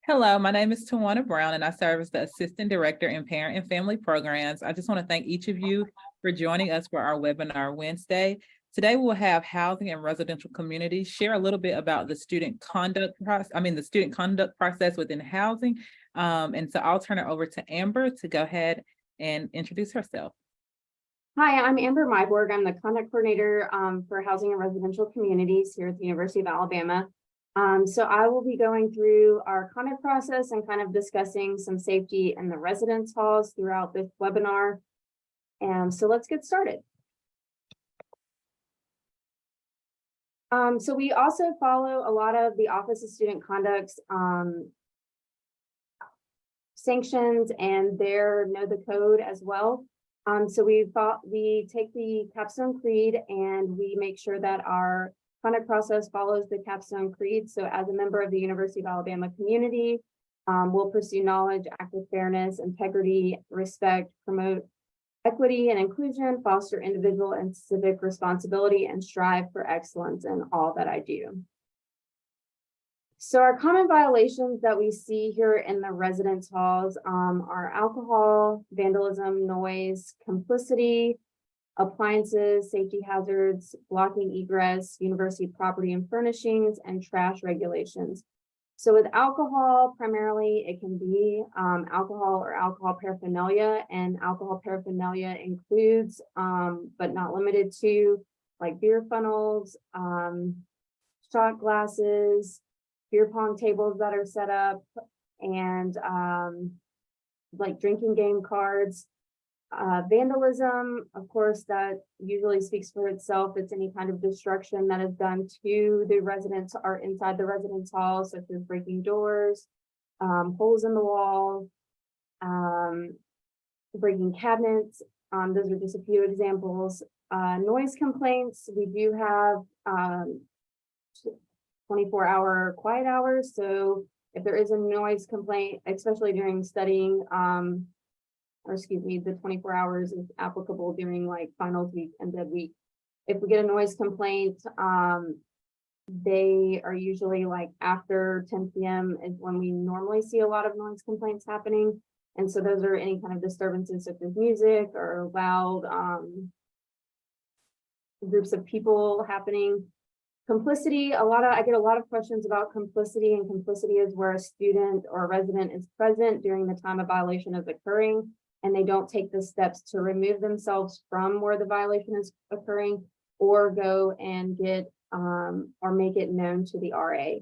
Hello, my name is Tawana Brown, and I serve as the Assistant Director in Parent and Family Programs. I just want to thank each of you for joining us for our webinar Wednesday. Today, we'll have housing and residential communities share a little bit about the student conduct process within housing. And so I'll turn it over to Amber to go ahead and introduce herself. Hi, I'm Amber Myborg. I'm the conduct coordinator for housing and residential communities here at the University of Alabama. So I will be going through our conduct process and kind of discussing some safety in the residence halls throughout this webinar. And so let's get started. So we also follow a lot of the Office of Student Conduct's sanctions and their Know the Code as well. So we take the Capstone Creed and we make sure that our conduct process follows the Capstone Creed. So as a member of the University of Alabama community, we'll pursue knowledge, act with fairness, integrity, respect, promote equity and inclusion, foster individual and civic responsibility, and strive for excellence in all that I do. So our common violations that we see here in the residence halls are alcohol, vandalism, noise, complicity, appliances, safety hazards, blocking egress, university property and furnishings, and trash regulations. So with alcohol, primarily it can be alcohol or alcohol paraphernalia, and alcohol paraphernalia includes, but not limited to, like beer funnels, shot glasses, beer pong tables that are set up, and like drinking game cards. Vandalism, of course, that usually speaks for itself. It's any kind of destruction that is done to the residents or inside the residence hall, such as breaking doors, holes in the wall, breaking cabinets. Those are just a few examples. Noise complaints, we do have 24-hour quiet hours. So if there is a noise complaint, especially during studying, the 24 hours is applicable during like finals week and dead week. If we get a noise complaint, they are usually like after 10 p.m. is when we normally see a lot of noise complaints happening. And so those are any kind of disturbances such as music or loud groups of people happening. Complicity, I get a lot of questions about complicity, and complicity is where a student or a resident is present during the time a violation is occurring, and they don't take the steps to remove themselves from where the violation is occurring, or go and get or make it known to the RA.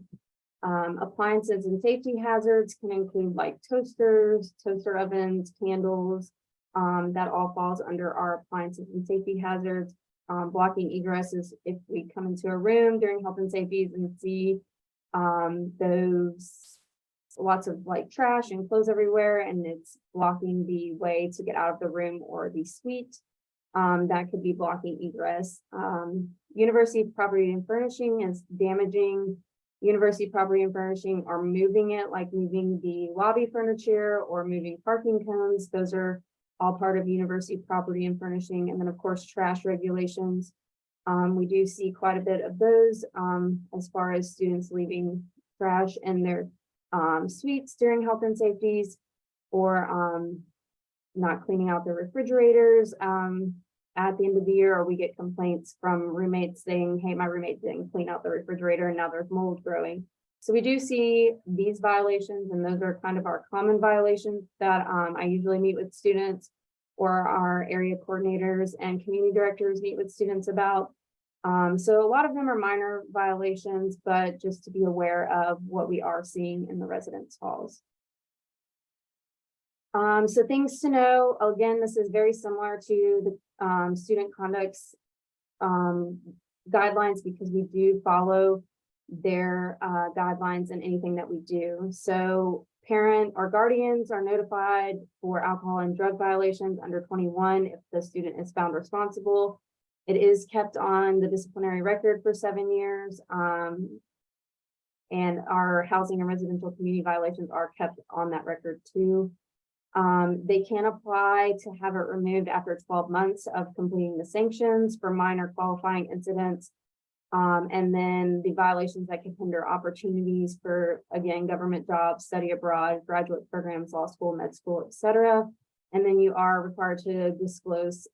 Appliances and safety hazards can include like toasters, toaster ovens, candles, that all falls under our appliances and safety hazards. Blocking egress is if we come into a room during health and safety and see those lots of like trash and clothes everywhere, and it's blocking the way to get out of the room or the suite. That could be blocking egress. University property and furnishing is damaging university property and furnishing or moving it, like moving the lobby furniture or moving parking cones. Those are all part of university property and furnishing. And then of course, trash regulations. We do see quite a bit of those as far as students leaving trash in their suites during health and safeties, or not cleaning out their refrigerators at the end of the year, or we get complaints from roommates saying, hey, my roommate didn't clean out the refrigerator and now there's mold growing. So we do see these violations, and those are kind of our common violations that I usually meet with students, or our area coordinators and community directors meet with students about. So a lot of them are minor violations, but just to be aware of what we are seeing in the residence halls. So things to know, again, this is very similar to the student conduct's guidelines, because we do follow their guidelines in anything that we do. So parent or guardians are notified for alcohol and drug violations under 21 if the student is found responsible. It is kept on the disciplinary record for 7 years. And our housing and residential community violations are kept on that record too. They can apply to have it removed after 12 months of completing the sanctions. For minor qualifying incidents, And then the violations that can hinder opportunities for, again, government jobs, study abroad, graduate programs, law school, med school, etc. And then you are required to disclose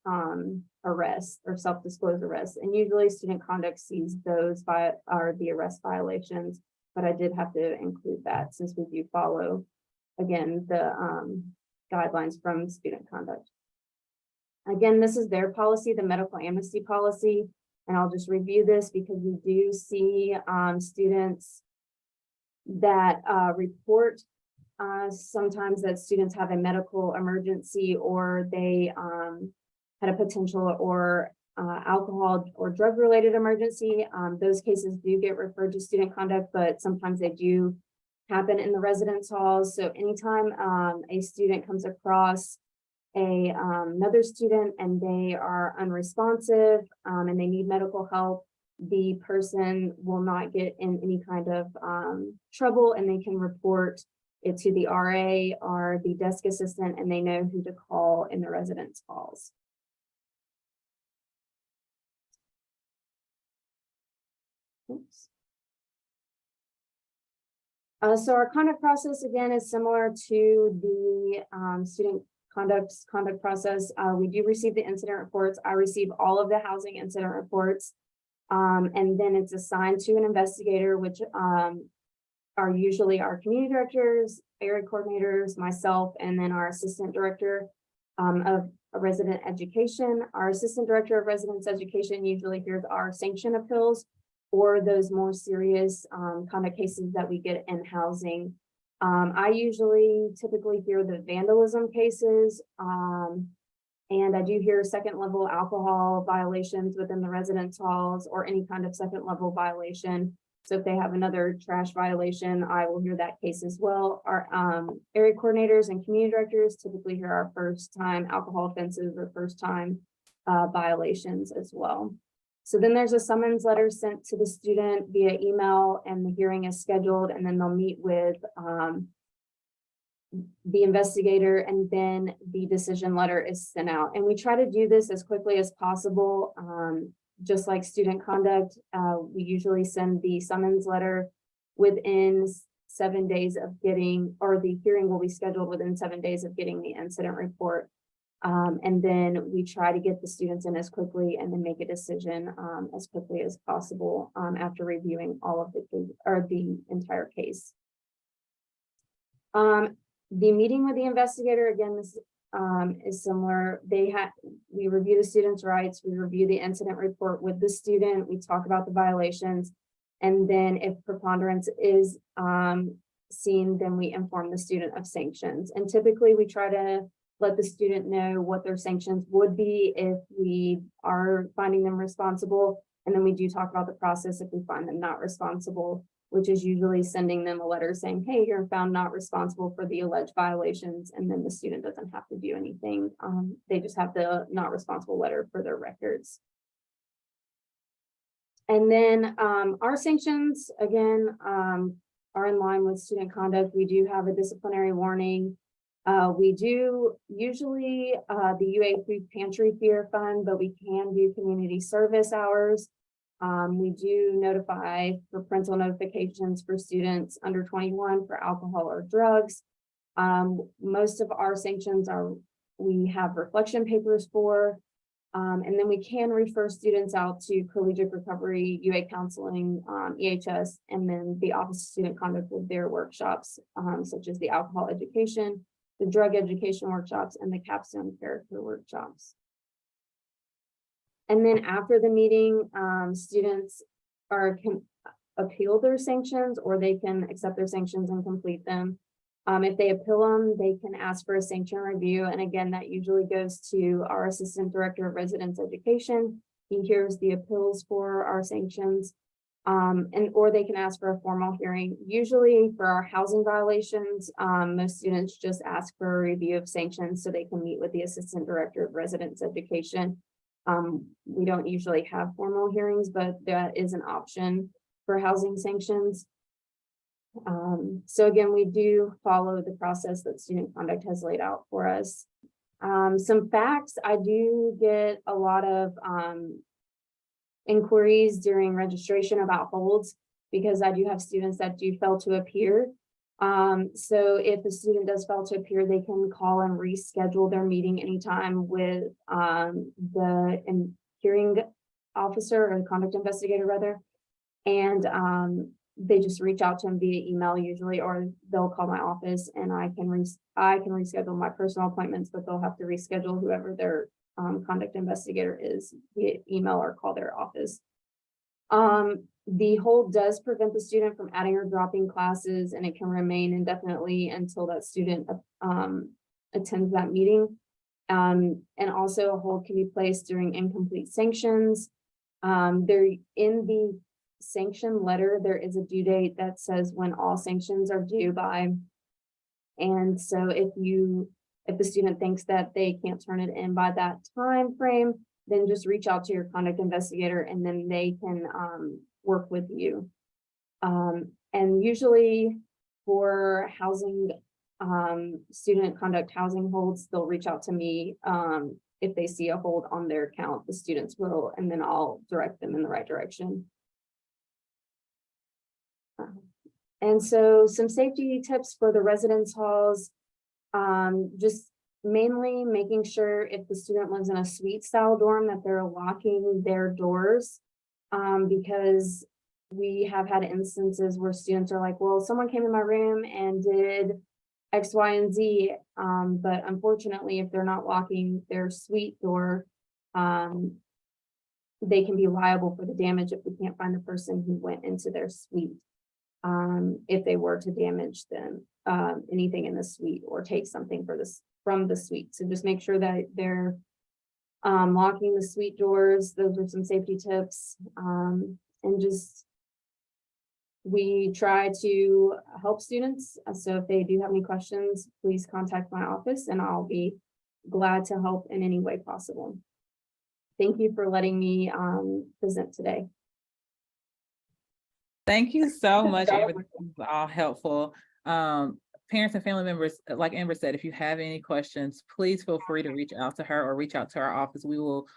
arrests or self-disclose arrests. And usually student conduct sees those are the arrest violations, but I did have to include that since we do follow, again, the guidelines from student conduct. Again, this is their policy, the medical amnesty policy. And I'll just review this because we do see students that report sometimes that students have a medical emergency or they had a potential or alcohol or drug related emergency. Those cases do get referred to student conduct, but sometimes they do happen in the residence halls. So anytime a student comes across another student and they are unresponsive and they need medical help, the person will not get in any kind of trouble, and they can report it to the RA or the desk assistant, and they know who to call in the residence halls. Oops. So our conduct process, again, is similar to the student conduct process. We do receive the incident reports. I receive all of the housing incident reports. And then it's assigned to an investigator, which are usually our community directors, area coordinators, myself, and then our assistant director of resident education. Our assistant director of residence education usually hears our sanction appeals or those more serious conduct cases that we get in housing. I typically hear the vandalism cases, and I do hear second level alcohol violations within the residence halls or any kind of second level violation. So if they have another trash violation, I will hear that case as well. Our area coordinators and community directors typically hear our first time alcohol offenses or first time violations as well. So then there's a summons letter sent to the student via email, and the hearing is scheduled, and then they'll meet with the investigator, and then the decision letter is sent out. And we try to do this as quickly as possible. Just like student conduct, we usually send the summons letter within 7 days of getting, or the hearing will be scheduled within 7 days of getting the incident report. And then we try to get the students in as quickly and then make a decision as quickly as possible after reviewing all of the entire case. The meeting with the investigator, again, this is similar. We review the student's rights, we review the incident report with the student, we talk about the violations, and then if preponderance is seen, then we inform the student of sanctions. And typically we try to let the student know what their sanctions would be if we are finding them responsible. And then we do talk about the process if we find them not responsible, which is usually sending them a letter saying, hey, you're found not responsible for the alleged violations. And then the student doesn't have to do anything. They just have the not responsible letter for their records. And then our sanctions, again, are in line with student conduct. We do have a disciplinary warning. We do usually the UA Food Pantry Fear Fund, but we can do community service hours. We do notify for parental notifications for students under 21 for alcohol or drugs. Most of our sanctions we have reflection papers for, and then we can refer students out to collegiate recovery, UA counseling, EHS, and then the Office of Student Conduct with their workshops, such as the alcohol education, the drug education workshops, and the capstone character workshops. And then after the meeting, students can appeal their sanctions, or they can accept their sanctions and complete them. If they appeal them, they can ask for a sanction review. And again, that usually goes to our Assistant Director of Residence Education. He hears the appeals for our sanctions, or they can ask for a formal hearing. Usually for our housing violations, most students just ask for a review of sanctions so they can meet with the Assistant Director of Residence Education. We don't usually have formal hearings, but that is an option for housing sanctions. So again, we do follow the process that student conduct has laid out for us. Some facts, I do get a lot of inquiries during registration about holds, because I do have students that do fail to appear. So if the student does fail to appear, they can call and reschedule their meeting anytime with the hearing officer or conduct investigator rather. And they just reach out to them via email usually, or they'll call my office and I can reschedule my personal appointments, but they'll have to reschedule whoever their conduct investigator is via email or call their office. The hold does prevent the student from adding or dropping classes, and it can remain indefinitely until that student attends that meeting. And also a hold can be placed during incomplete sanctions. There in the sanction letter, there is a due date that says when all sanctions are due by. And so if the student thinks that they can't turn it in by that time frame, then just reach out to your conduct investigator and then they can work with you. And usually for housing, student conduct housing holds, they'll reach out to me if they see a hold on their account, the students will, and then I'll direct them in the right direction. And so some safety tips for the residence halls, just mainly making sure if the student lives in a suite style dorm that they're locking their doors, because we have had instances where students are like, well, someone came in my room and did X, Y, and Z. But unfortunately, if they're not locking their suite door, they can be liable for the damage if we can't find the person who went into their suite. If they were to damage them, anything in the suite or take something from the suite. So just make sure that they're locking the suite doors. Those are some safety tips. And just, we try to help students. So if they do have any questions, please contact my office and I'll be glad to help in any way possible. Thank you for letting me present today. Thank you so much, Amber. This was all helpful. Parents and family members, like Amber said, if you have any questions, please feel free to reach out to her or reach out to our office. We will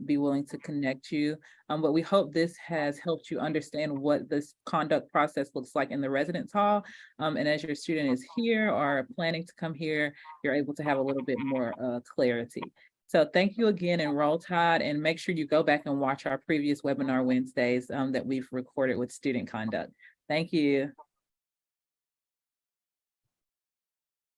be willing to connect you. But we hope this has helped you understand what this conduct process looks like in the residence hall. And as your student is here or planning to come here, you're able to have a little bit more clarity. So thank you again, and Roll Tide, and make sure you go back and watch our previous webinar Wednesdays that we've recorded with student conduct. Thank you.